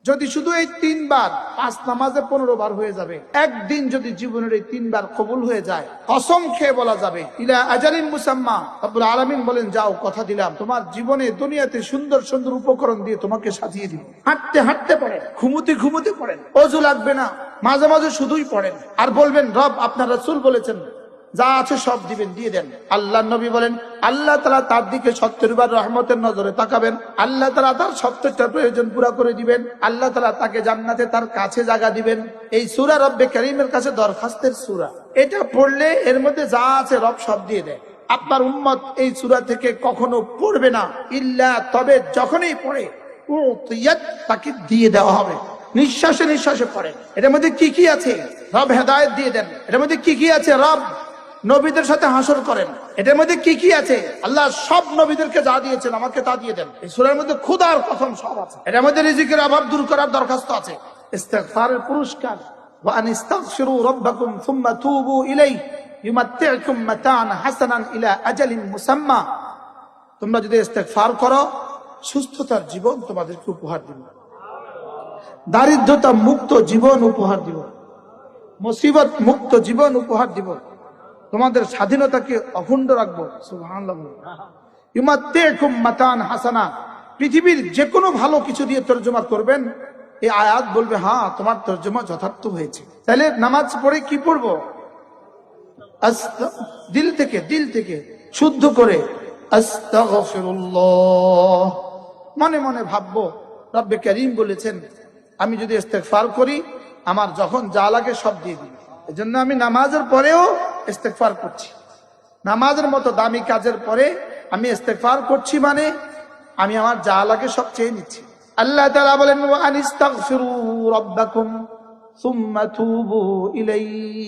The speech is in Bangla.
যদি শুধু এই 3 বার 5 নামাজে 15 বার হয়ে যাবে, একদিন যদি জীবনের এই 3 বার কবুল হয়ে যায়, কসম খেয়ে বলা যাবে ইলা আজালিন মুসাম্মা, রব্বুল আলামিন বলেন যাও কথা দিলাম তোমার জীবনে দুনিয়াতে সুন্দর সুন্দর উপকরণ দিয়ে তোমাকে সাজিয়ে দিব। হাঁটতে হাঁটতে পড়েন, ঘুমুতে ঘুমুতে পড়েন, অজু লাগবে না, মাঝে মাঝে শুধুই পড়েন আর বলবেন রব আপনার রাসূল বলেছেন যা আছে সব দিবেন, দিয়ে দেন। আল্লাহ নবী বলেন আল্লাহ তাআলা তার দিকে 70 বার রহমতের নজরে তাকাবেন, আল্লাহ তাআলা তার 70টা প্রয়োজন পুরা করে দিবেন, আল্লাহ তাআলা তাকে জান্নাতে তার কাছে জায়গা দিবেন। এই সূরা রব্বে কারীমের কাছে দরখাস্তের সূরা, এটা পড়লে এর মধ্যে যা আছে রব সব দিয়ে দেয়। আপনার উম্মত এই সূরা থেকে কখনো পড়বে না ইল্লা, তবে যখনই পড়ে তাকে দিয়ে দেওয়া হবে। নিঃশ্বাসে নিঃশ্বাসে পড়ে এটার মধ্যে কি কি আছে রব হেদায়েত দিয়ে দেন। এটার মধ্যে কি কি আছে রব নবীদের সাথে হাসর করেন। এটার মধ্যে কি কি আছে আল্লাহ সব নবীদেরকে যা দিয়েছেন আমাকে তা দিয়ে দেন। এই সূরার মধ্যে খোদার কসম সব আছে। এটার মধ্যে রিজিকের অভাব দূর করার দরখাস্ত আছে, ইস্তিগফারের পুরস্কার, ওয়া আনিস্তাগফিরু রাব্বাকুম সুম্মা তুবু ইলাইহি ইউমাত্তিউকুম মাতাআন হাসানান ইলা আজালিন মুসাম্মা। তোমরা যদি ইস্তিগফার করো সুস্থতার জীবন তোমাদেরকে উপহার দিব, দারিদ্রতা মুক্ত জীবন উপহার দিব, মুসিবত মুক্ত জীবন উপহার দিব, তোমাদের স্বাধীনতাকে অখণ্ড রাখবো। সুবহানাল্লাহ। ইউমাত্তিউকুম মাতাআন হাসানা, পৃথিবীর যে কোনো ভালো কিছু দিয়ে তরজমা করবেন, এই আয়াত বলবে হ্যাঁ তোমার তরজমা যথার্থ হয়েছে। তাহলে নামাজ পড়ে কি পড়বো? দিল থেকে শুদ্ধ করে আস্তাগফিরুল্লাহ, মনে মনে ভাববো রব্বে কারীম বলেছেন আমি যদি ইস্তিগফার করি আমার যখন যা লাগে সব দিয়ে দিই। এজন্য আমি নামাজের পরেও ইস্তিগফার করছি। নামাজের মতো দামি কাজের পরে আমি ইস্তিগফার করছি, মানে আমি আমার যা লাগে সব চেয়ে নিচ্ছি। আল্লাহ তাআলা বলেন ওয়া আনিস্তাগফিরু রাব্বাকুম সুম্মা তুবু ইলাইহি।